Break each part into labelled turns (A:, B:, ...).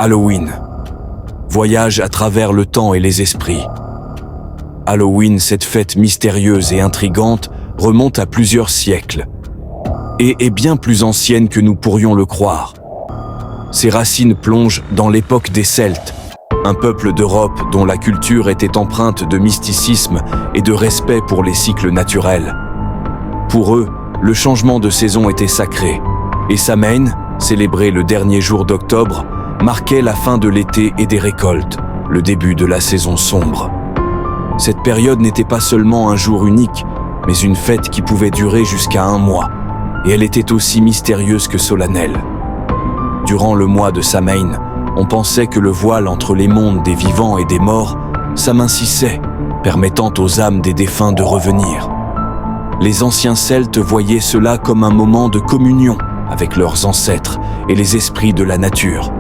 A: Halloween. Voyage à travers le temps et les esprits. Halloween, cette fête mystérieuse et intrigante, remonte à plusieurs siècles et est bien plus ancienne que nous pourrions le croire. Ses racines plongent dans l'époque des Celtes, un peuple d'Europe dont la culture était empreinte de mysticisme et de respect pour les cycles naturels. Pour eux, le changement de saison était sacré, et Samhain, célébré le dernier jour d'octobre, marquait la fin de l'été et des récoltes, le début de la saison sombre. Cette période n'était pas seulement un jour unique, mais une fête qui pouvait durer jusqu'à 1 mois, et elle était aussi mystérieuse que solennelle. Durant le mois de Samhain, on pensait que le voile entre les mondes des vivants et des morts s'amincissait, permettant aux âmes des défunts de revenir. Les anciens Celtes voyaient cela comme un moment de communion avec leurs ancêtres et les esprits de la nature.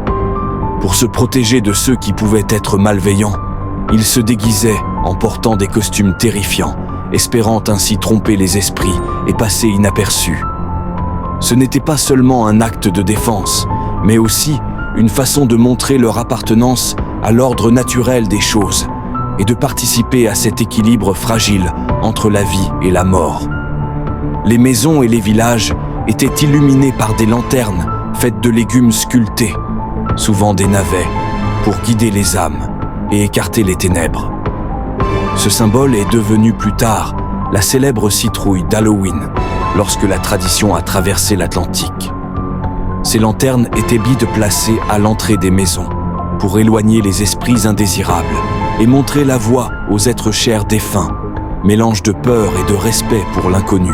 A: Pour se protéger de ceux qui pouvaient être malveillants, ils se déguisaient en portant des costumes terrifiants, espérant ainsi tromper les esprits et passer inaperçus. Ce n'était pas seulement un acte de défense, mais aussi une façon de montrer leur appartenance à l'ordre naturel des choses et de participer à cet équilibre fragile entre la vie et la mort. Les maisons et les villages étaient illuminés par des lanternes faites de légumes sculptés, souvent des navets, pour guider les âmes et écarter les ténèbres. Ce symbole est devenu plus tard la célèbre citrouille d'Halloween, lorsque la tradition a traversé l'Atlantique. Ces lanternes étaient placées à l'entrée des maisons pour éloigner les esprits indésirables et montrer la voie aux êtres chers défunts, mélange de peur et de respect pour l'inconnu.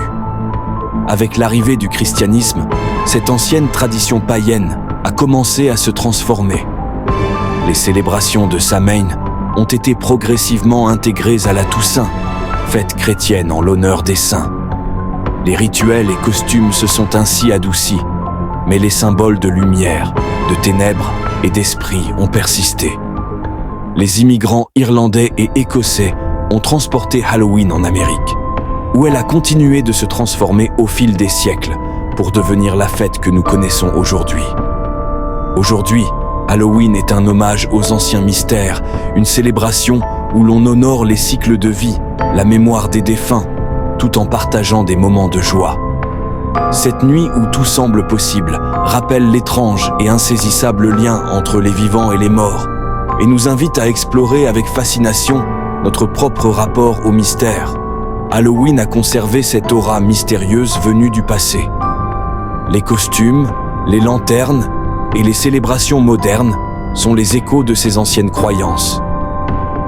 A: Avec l'arrivée du christianisme, cette ancienne tradition païenne a commencé à se transformer. Les célébrations de Samhain ont été progressivement intégrées à la Toussaint, fête chrétienne en l'honneur des saints. Les rituels et costumes se sont ainsi adoucis, mais les symboles de lumière, de ténèbres et d'esprit ont persisté. Les immigrants irlandais et écossais ont transporté Halloween en Amérique, où elle a continué de se transformer au fil des siècles pour devenir la fête que nous connaissons aujourd'hui. Aujourd'hui, Halloween est un hommage aux anciens mystères, une célébration où l'on honore les cycles de vie, la mémoire des défunts, tout en partageant des moments de joie. Cette nuit où tout semble possible rappelle l'étrange et insaisissable lien entre les vivants et les morts et nous invite à explorer avec fascination notre propre rapport au mystère. Halloween a conservé cette aura mystérieuse venue du passé. Les costumes, les lanternes et les célébrations modernes sont les échos de ces anciennes croyances.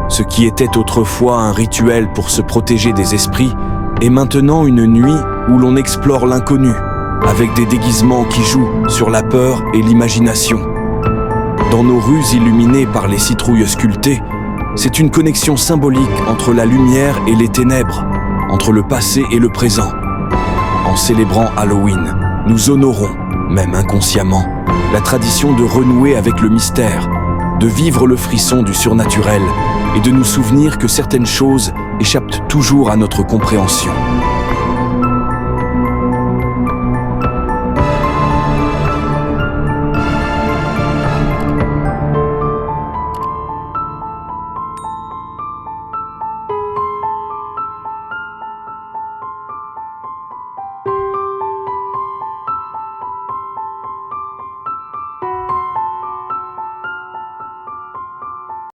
A: Ce qui était autrefois un rituel pour se protéger des esprits est maintenant une nuit où l'on explore l'inconnu, avec des déguisements qui jouent sur la peur et l'imagination. Dans nos rues illuminées par les citrouilles sculptées, c'est une connexion symbolique entre la lumière et les ténèbres, entre le passé et le présent. En célébrant Halloween, nous honorons, même inconsciemment, la tradition de renouer avec le mystère, de vivre le frisson du surnaturel et de nous souvenir que certaines choses échappent toujours à notre compréhension.